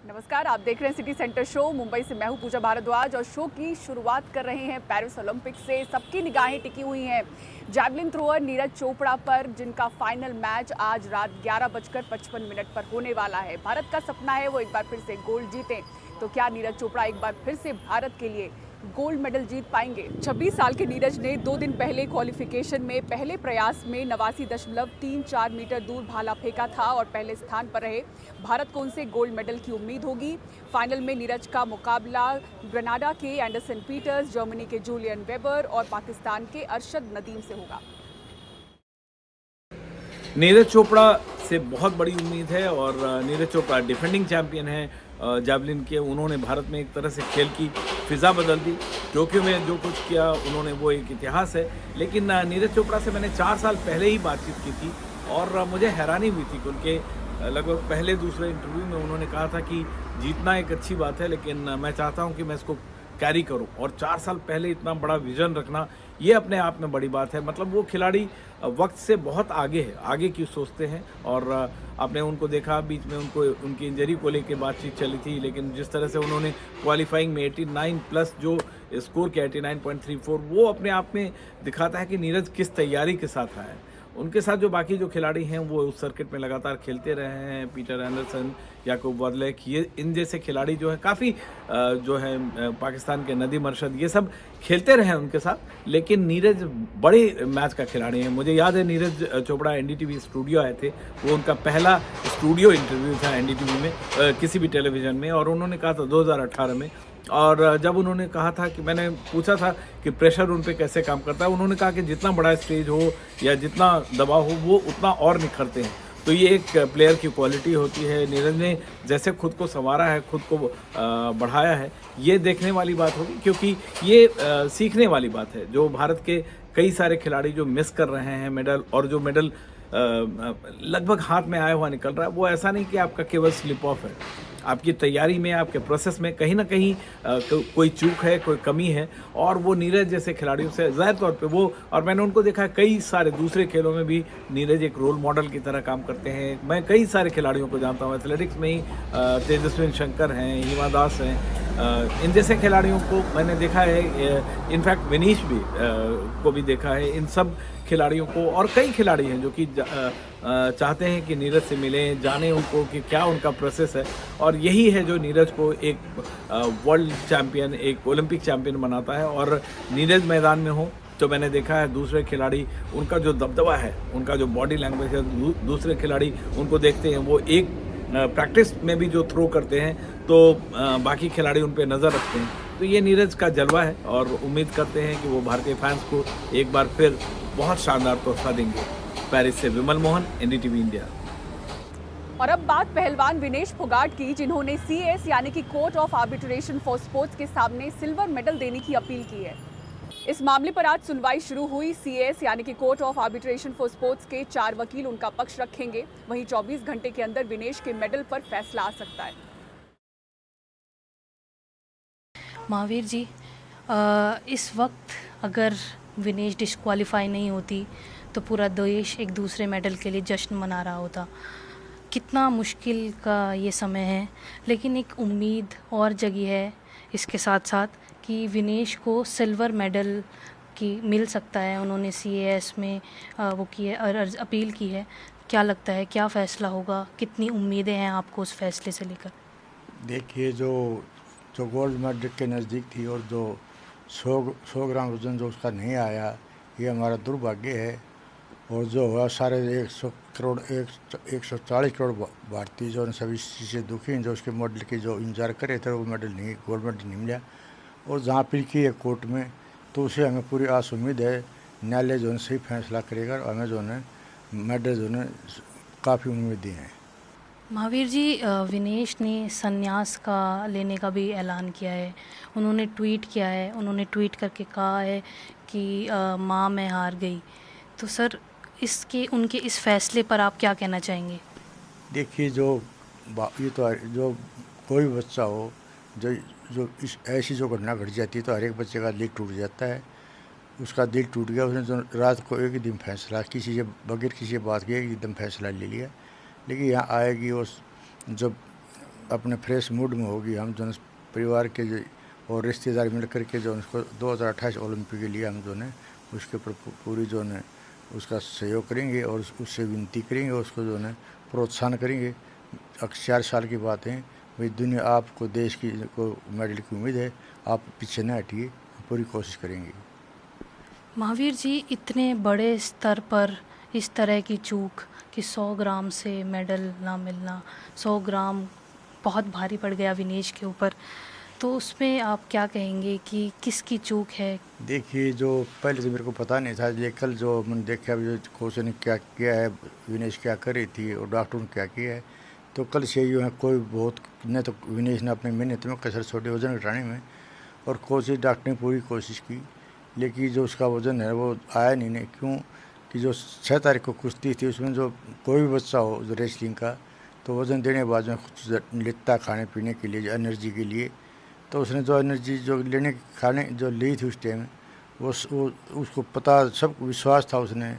नमस्कार, आप देख रहे हैं सिटी सेंटर शो। मुंबई से मैं हूं पूजा भारद्वाज और शो की शुरुआत कर रहे हैं पेरिस ओलंपिक्स से। सबकी निगाहें टिकी हुई हैं जैवलिन थ्रोअर नीरज चोपड़ा पर, जिनका फाइनल मैच आज रात 11:55 पर होने वाला है। भारत का सपना है वो एक बार फिर से गोल्ड जीतें, तो क्या नीरज चोपड़ा एक बार फिर से भारत के लिए गोल्ड मेडल जीत पाएंगे? 26 साल के नीरज ने 2 दिन पहले क्वालिफिकेशन में पहले प्रयास में 89.34 मीटर दूर भाला फेंका था और पहले स्थान पर रहे। भारत को उनसे गोल्ड मेडल की उम्मीद होगी। फाइनल में नीरज का मुकाबला ग्रेनाडा के एंडरसन पीटर्स, जर्मनी के जूलियन वेबर और पाकिस्तान के अरशद नदीम से होगा। नीरज चोपड़ा से बहुत बड़ी उम्मीद है और नीरज चोपड़ा डिफेंडिंग चैंपियन है जैवलिन के। उन्होंने भारत में एक तरह से खेल की फ़िज़ा बदल दी। टोक्यो में जो कुछ किया उन्होंने, वो एक इतिहास है। लेकिन नीरज चोपड़ा से मैंने 4 साल पहले ही बातचीत की थी और मुझे हैरानी हुई थी कि उनके लगभग पहले दूसरे इंटरव्यू में उन्होंने कहा था कि जीतना एक अच्छी बात है, लेकिन मैं चाहता हूं कि मैं इसको कैरी करूं। और 4 साल पहले इतना बड़ा विजन रखना, ये अपने आप में बड़ी बात है। मतलब वो खिलाड़ी वक्त से बहुत आगे है, आगे की सोचते हैं। और आपने उनको देखा, बीच में उनको उनकी इंजरी को लेकर बातचीत चली थी, लेकिन जिस तरह से उन्होंने क्वालिफाइंग में 89 प्लस जो स्कोर किया 89.34, वो अपने आप में दिखाता है कि नीरज किस तैयारी के साथ आया है। उनके साथ जो बाकी जो खिलाड़ी हैं वो उस सर्किट में लगातार खेलते रहे हैं। पीटर एंडरसन, याकूब वर्लेक, ये इन जैसे खिलाड़ी जो है काफ़ी जो है पाकिस्तान के नदीम अरशद, ये सब खेलते रहे हैं उनके साथ। लेकिन नीरज बड़े मैच का खिलाड़ी हैं। मुझे याद है नीरज चोपड़ा एनडीटीवी स्टूडियो आए थे, वो उनका पहला स्टूडियो इंटरव्यू था एनडीटीवी में, किसी भी टेलीविज़न में, और उन्होंने कहा था 2018 में। और जब उन्होंने कहा था कि मैंने पूछा था कि प्रेशर उन पे कैसे काम करता है, उन्होंने कहा कि जितना बड़ा स्टेज हो या जितना दबाव हो वो उतना और निखरते हैं। तो ये एक प्लेयर की क्वालिटी होती है। नीरज ने जैसे खुद को संवारा है, खुद को बढ़ाया है, ये देखने वाली बात होगी, क्योंकि ये सीखने वाली बात है। जो भारत के कई सारे खिलाड़ी जो मिस कर रहे हैं मेडल, और जो मेडल लगभग हाथ में आया हुआ निकल रहा है, वो ऐसा नहीं कि आपका केवल स्लिप ऑफ है। आपकी तैयारी में, आपके प्रोसेस में कहीं ना कहीं कोई चूक है, कोई कमी है। और वो नीरज जैसे खिलाड़ियों से ज़ाहिर तौर पे वो, और मैंने उनको देखा है कई सारे दूसरे खेलों में भी, नीरज एक रोल मॉडल की तरह काम करते हैं। मैं कई सारे खिलाड़ियों को जानता हूँ, एथलेटिक्स में ही तेजस्विन शंकर हैं, हिमा दास हैं, इन जैसे खिलाड़ियों को मैंने देखा है। इनफैक्ट विनीश भी को भी देखा है। इन सब खिलाड़ियों को, और कई खिलाड़ी हैं जो कि चाहते हैं कि नीरज से मिलें, जानें उनको कि क्या उनका प्रोसेस है। और यही है जो नीरज को एक वर्ल्ड चैम्पियन, एक ओलंपिक चैम्पियन बनाता है। और नीरज मैदान में हो तो मैंने देखा है दूसरे खिलाड़ी, उनका जो दबदबा है, उनका जो बॉडी लैंग्वेज है, दूसरे खिलाड़ी उनको देखते हैं, वो एक प्रैक्टिस में भी जो थ्रो करते हैं तो बाकी खिलाड़ी उन पर नज़र रखते हैं। तो ये नीरज का जलवा है और उम्मीद करते हैं कि वो भारतीय फैंस को एक बार फिर बहुत शानदार तोहफा देंगे। पेरिस से विमल मोहन, एनडीटीवी इंडिया। और अब बात पहलवान विनेश फोगाट की, जिन्होंने सीएस यानी कि court of arbitration for sports के सामने सिल्वर मेडल देने की अपील की है। इस मामले पर आज सुनवाई शुरू हुई। सीएस यानी कि court of arbitration for sports के 4 वकील उनका पक्ष रखेंगे। वहीं 24 घंटे के अंदर विनेश के मेडल पर फैसला आ सकता है। महावीर जी, इस वक्त अगर विनेश डिस्क्वालीफाई नहीं होती तो पूरा देश एक दूसरे मेडल के लिए जश्न मना रहा होता। कितना मुश्किल का ये समय है, लेकिन एक उम्मीद और जगी है इसके साथ साथ कि विनेश को सिल्वर मेडल की मिल सकता है। उन्होंने सीएस में वो की है, अपील की है। क्या लगता है, क्या फ़ैसला होगा? कितनी उम्मीदें हैं आपको उस फैसले से लेकर? देखिए, जो गोल्ड मेडल के नज़दीक थी और जो 100 ग्राम वजन जो उसका नहीं आया, ये हमारा दुर्भाग्य है। और जो हुआ, सारे 140 करोड़ भारतीय जो सभी चीज़ें दुखी हैं, जो उसके मेडल की जो इंतजार कर रहे थे, वो मेडल नहीं, गोल्ड मेडल नहीं मिला। और जहाँ अपील की है कोर्ट में, तो उसे हमें पूरी आस उम्मीद है न्यायालय जो है सही फैसला करेगा और हमें जो है मेडल जो है काफ़ी उम्मीदें हैं। महावीर जी, विनेश ने संन्यास का लेने का भी ऐलान किया है। उन्होंने ट्वीट किया है, उन्होंने ट्वीट करके कहा है कि माँ मैं हार गई। तो सर, इसके उनके इस फैसले पर आप क्या कहना चाहेंगे? देखिए, ये तो जो कोई बच्चा हो, जो इस ऐसी जो घटना घट जाती है तो हर एक बच्चे का दिल टूट जाता है। उसका दिल टूट गया, उसने जो रात को एक दिन फैसला, किसी से बगैर किसी बात के एकदम फैसला ले लिया। लेकिन यहाँ आएगी, और जब अपने फ्रेश मूड में होगी। हम जो परिवार के और रिश्तेदार मिल करके जो उसको 2028 ओलंपिक के लिए हम जो है उसके ऊपर पूरी जो है उसका सहयोग करेंगे और उससे विनती करेंगे, उसको जो है प्रोत्साहन करेंगे। 4 साल की बात है भाई, दुनिया आपको देश की को मेडल की उम्मीद है, आप पीछे न हटिए, पूरी कोशिश करेंगे। महावीर जी, इतने बड़े स्तर पर इस तरह की चूक कि 100 ग्राम से मेडल ना मिलना, 100 ग्राम बहुत भारी पड़ गया विनेश के ऊपर, तो उसमें आप क्या कहेंगे कि किसकी चूक है? देखिए, जो पहले तो मेरे को पता नहीं था, लेकिन कल जो मैंने देखा जो कोच ने क्या किया है, विनेश क्या कर रही थी और डॉक्टर ने क्या किया है, तो कल से यूँ है कोई बहुत न तो विनेश ने अपनी मेहनत में कसर छोटे वजन घटाने में और कोच डॉक्टर ने पूरी कोशिश की, लेकिन जो उसका वजन है वो आया नहीं। क्यों कि जो 6 तारीख को कुश्ती थी उसमें जो कोई भी बच्चा हो जो रेसलिंग का, तो वजन देने के बाद जो कुछ लेता खाने पीने के लिए, एनर्जी के लिए, तो उसने जो एनर्जी जो लेने खाने जो ली थी उस टाइम वो उसको पता, सब विश्वास था, उसने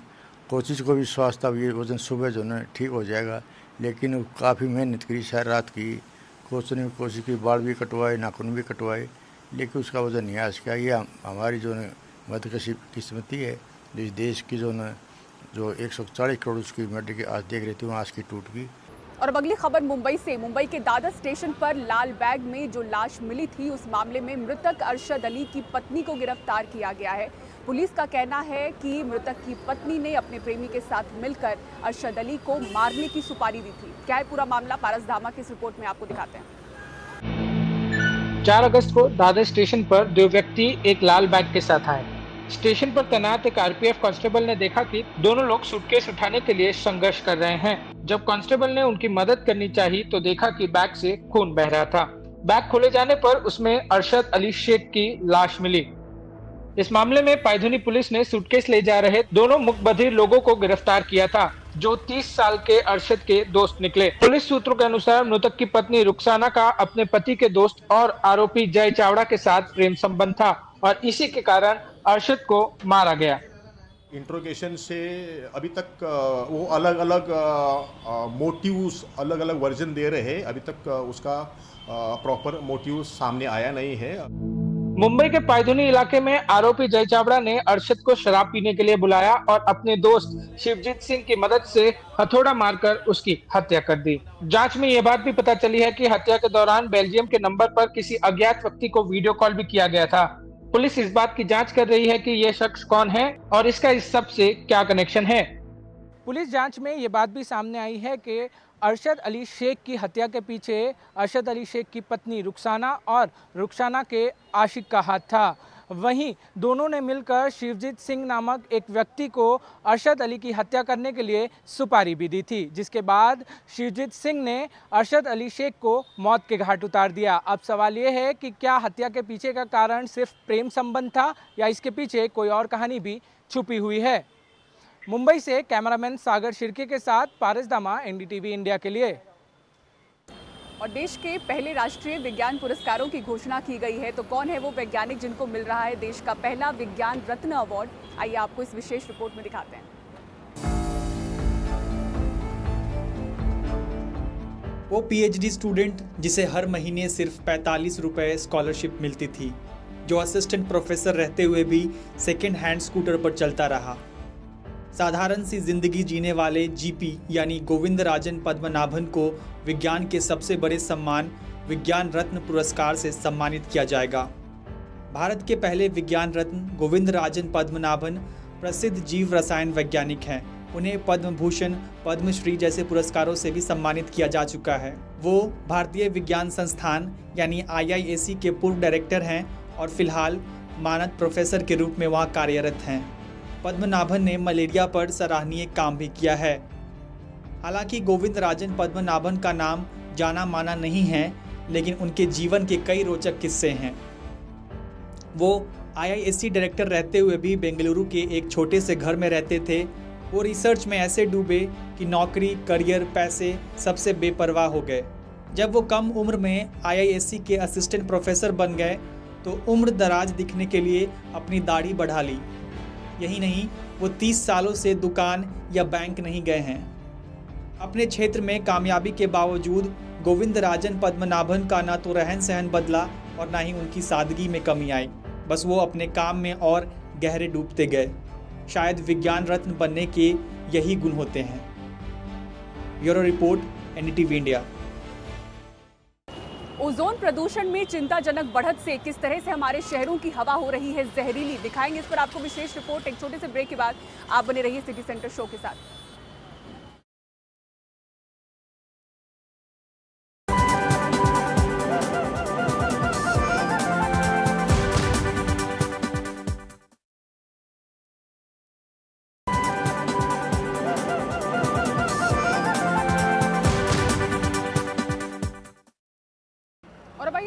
कोचिज को विश्वास था ये वजन सुबह जो है ठीक हो जाएगा, लेकिन वो काफ़ी मेहनत करी, सारी रात की। कोच ने कोशिश की, बाल भी कटवाए, नाखून भी कटवाए, लेकिन उसका वजन नहीं आ सका। ये हमारी जो है बदकिस्मती है। इस देश की जो है जो 140 करोड़ उसकी मेडल की आज देख रही थी, वो आज की टूट गई। और अब अगली खबर मुंबई से। मुंबई के दादर स्टेशन पर लाल बैग में जो लाश मिली थी, उस मामले में मृतक अरशद अली की पत्नी को गिरफ्तार किया गया है। पुलिस का कहना है कि मृतक की पत्नी ने अपने प्रेमी के साथ मिलकर अरशद अली को मारने की सुपारी दी थी। क्या है पूरा मामला, पारस धामा की इस रिपोर्ट में आपको दिखाते हैं। 4 अगस्त को दादर स्टेशन पर 2 व्यक्ति एक लाल बैग के साथ आए। स्टेशन पर तैनात एक आरपीएफ कांस्टेबल ने देखा कि दोनों लोग सूटकेस उठाने के लिए संघर्ष कर रहे हैं। जब कांस्टेबल ने उनकी मदद करनी चाहिए तो देखा कि बैग से खून बह रहा था। बैग खोले जाने पर उसमें अरशद अली शेख की लाश मिली। इस मामले में पायधुनी पुलिस ने सूटकेस ले जा रहे दोनों मुकबधिर लोगों को गिरफ्तार किया था, जो 30 साल के अरशद के दोस्त निकले। पुलिस सूत्रों के अनुसार मृतक की पत्नी रुखसाना का अपने पति के दोस्त और आरोपी जय चावड़ा के साथ प्रेम संबंध था और इसी के कारण अरशद को मारा गया। इंट्रोगेशन से अभी तक वो अलग अलग मोटिव्स, अलग अलग वर्जन दे रहे हैं। अभी तक उसका प्रॉपर मोटिव सामने आया नहीं है। मुंबई के पायधुनी इलाके में आरोपी जय चावड़ा ने अरशद को शराब पीने के लिए बुलाया और अपने दोस्त शिवजीत सिंह की मदद से हथौड़ा मारकर उसकी हत्या कर दी। जांच में यह बात भी पता चली है कि हत्या के दौरान बेल्जियम के नंबर पर किसी अज्ञात व्यक्ति को वीडियो कॉल भी किया गया था। पुलिस इस बात की जांच कर रही है कि यह शख्स कौन है और इसका इस सब से क्या कनेक्शन है। पुलिस जांच में ये बात भी सामने आई है कि अरशद अली शेख की हत्या के पीछे अरशद अली शेख की पत्नी रुखसाना और रुखसाना के आशिक का हाथ था। वहीं दोनों ने मिलकर शिवजीत सिंह नामक एक व्यक्ति को अरशद अली की हत्या करने के लिए सुपारी भी दी थी, जिसके बाद शिवजीत सिंह ने अरशद अली शेख को मौत के घाट उतार दिया। अब सवाल ये है कि क्या हत्या के पीछे का कारण सिर्फ प्रेम संबंध था या इसके पीछे कोई और कहानी भी छुपी हुई है। मुंबई से कैमरामैन सागर शिर्के के साथ पारस दामा, एनडीटीवी इंडिया के लिए। और देश के पहले राष्ट्रीय विज्ञान पुरस्कारों की घोषणा की गई है, तो कौन है वो वैज्ञानिक जिनको मिल रहा है देश का पहला विज्ञान रत्न अवार्ड? आइए आपको इस विशेष रिपोर्ट में दिखाते हैं। वो पीएचडी स्टूडेंट जिसे हर महीने सिर्फ 45 रुपये स्कॉलरशिप मिलती थी, जो असिस्टेंट प्रोफेसर रहते हुए भी सेकेंड हैंड स्कूटर पर चलता रहा। साधारण सी जिंदगी जीने वाले जीपी यानी गोविंदराजन पद्मनाभन को विज्ञान के सबसे बड़े सम्मान विज्ञान रत्न पुरस्कार से सम्मानित किया जाएगा। भारत के पहले विज्ञान रत्न गोविंदराजन पद्मनाभन प्रसिद्ध जीव रसायन वैज्ञानिक हैं। उन्हें पद्म भूषण, पद्मश्री जैसे पुरस्कारों से भी सम्मानित किया जा चुका है। वो भारतीय विज्ञान संस्थान यानी IIAC के पूर्व डायरेक्टर हैं और फिलहाल मानद प्रोफेसर के रूप में वहाँ कार्यरत हैं। पद्मनाभन ने मलेरिया पर सराहनीय काम भी किया है। हालांकि गोविंदराजन पद्मनाभन का नाम जाना माना नहीं है, लेकिन उनके जीवन के कई रोचक किस्से हैं। वो IIAC डायरेक्टर रहते हुए भी बेंगलुरु के एक छोटे से घर में रहते थे। वो रिसर्च में ऐसे डूबे कि नौकरी, करियर, पैसे सबसे बेपरवाह हो गए। जब वो कम उम्र में IIAC के असिस्टेंट प्रोफेसर बन गए तो उम्र दराज दिखने के लिए अपनी दाढ़ी बढ़ा ली। यही नहीं, वो 30 सालों से दुकान या बैंक नहीं गए हैं। अपने क्षेत्र में कामयाबी के बावजूद गोविंदराजन पद्मनाभन का ना तो रहन सहन बदला और ना ही उनकी सादगी में कमी आई। बस वो अपने काम में और गहरे डूबते गए। शायद विज्ञान रत्न बनने के यही गुण होते हैं। Bureau report, NDTV India. Ozone प्रदूषण में चिंताजनक बढ़त से किस तरह से हमारे शहरों की हवा हो रही है जहरीली, दिखाएंगे इस पर आपको विशेष रिपोर्ट एक छोटे से ब्रेक के बाद। आप बने रहिए सिटी सेंटर शो के साथ।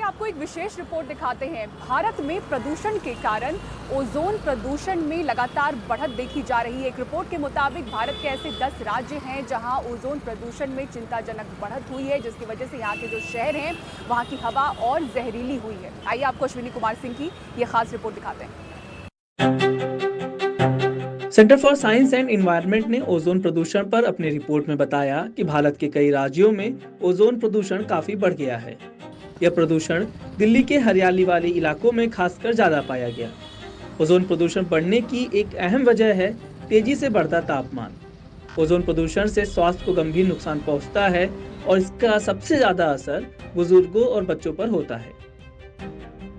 आपको एक विशेष रिपोर्ट दिखाते हैं। भारत में प्रदूषण के कारण ओजोन प्रदूषण में लगातार बढ़त देखी जा रही है। एक रिपोर्ट के मुताबिक भारत के ऐसे 10 राज्य हैं जहां ओजोन प्रदूषण में चिंताजनक बढ़त हुई है, जिसकी वजह से यहाँ के जो शहर हैं वहां की हवा और जहरीली हुई है। आइए आपको अश्विनी कुमार सिंह की ये खास रिपोर्ट दिखाते हैं। Centre for science and environment ने ओजोन प्रदूषण पर अपनी रिपोर्ट में बताया कि भारत के कई राज्यों में ओजोन प्रदूषण काफी बढ़ गया है। यह प्रदूषण दिल्ली के हरियाली वाले इलाकों में खासकर ज्यादा पाया गया। ओजोन प्रदूषण बढ़ने की एक अहम वजह है तेजी से बढ़ता तापमान। ओजोन प्रदूषण से स्वास्थ्य को गंभीर नुकसान पहुंचता है और इसका सबसे ज्यादा असर बुजुर्गों और बच्चों पर होता है।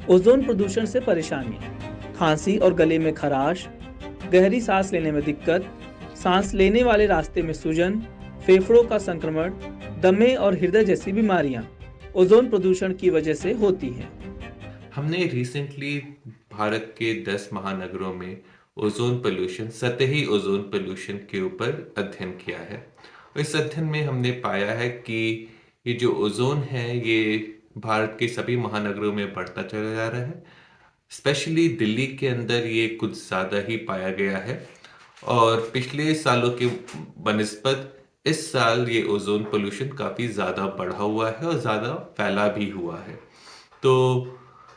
ओजोन प्रदूषण से परेशानियां, खांसी और गले में खराश, गहरी सांस लेने में दिक्कत, सांस लेने वाले रास्ते में सूजन, फेफड़ों का संक्रमण, दमे और हृदय जैसी बीमारियां ओजोन प्रदूषण की वजह से होती हैं। हमने रिसेंटली भारत के 10 महानगरों में ओजोन पोल्यूशन, सतही ओजोन पोल्यूशन के ऊपर अध्ययन किया है। और इस अध्ययन में हमने पाया है कि ये जो ओजोन है ये भारत के सभी महानगरों में बढ़ता चला जा रहा है। स्पेशली दिल्ली के अंदर ये कुछ ज़्यादा ही पाया गया है और पिछले सालों के बनिस्बत इस साल ये ओजोन पोल्यूशन काफ़ी ज़्यादा बढ़ा हुआ है और ज़्यादा फैला भी हुआ है। तो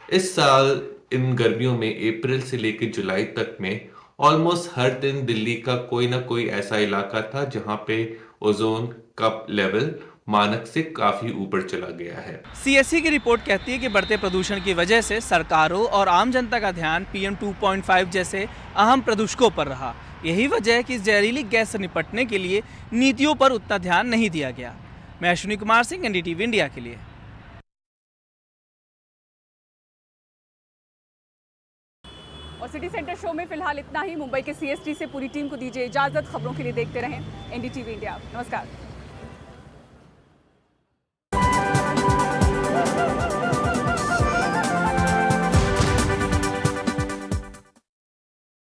इस साल इन गर्मियों में अप्रैल से लेकर जुलाई तक में ऑलमोस्ट हर दिन दिल्ली का कोई ना कोई ऐसा इलाका था जहाँ पे ओजोन का लेवल मानक से काफी ऊपर चला गया है। सीएससी की रिपोर्ट कहती है कि बढ़ते प्रदूषण की वजह से सरकारों और आम जनता का ध्यान PM 2.5 जैसे अहम प्रदूषकों पर रहा। यही वजह है कि इस जहरीली गैस से निपटने के लिए नीतियों पर उतना ध्यान नहीं दिया गया। मैं अश्विनी कुमार सिंह, एनडीटीवी इंडिया के लिए। और सिटी सेंटर शो में फिलहाल इतना ही। मुंबई के CST से पूरी टीम को दीजिए इजाजत। खबरों के लिए देखते रहें NDTV इंडिया। नमस्कार।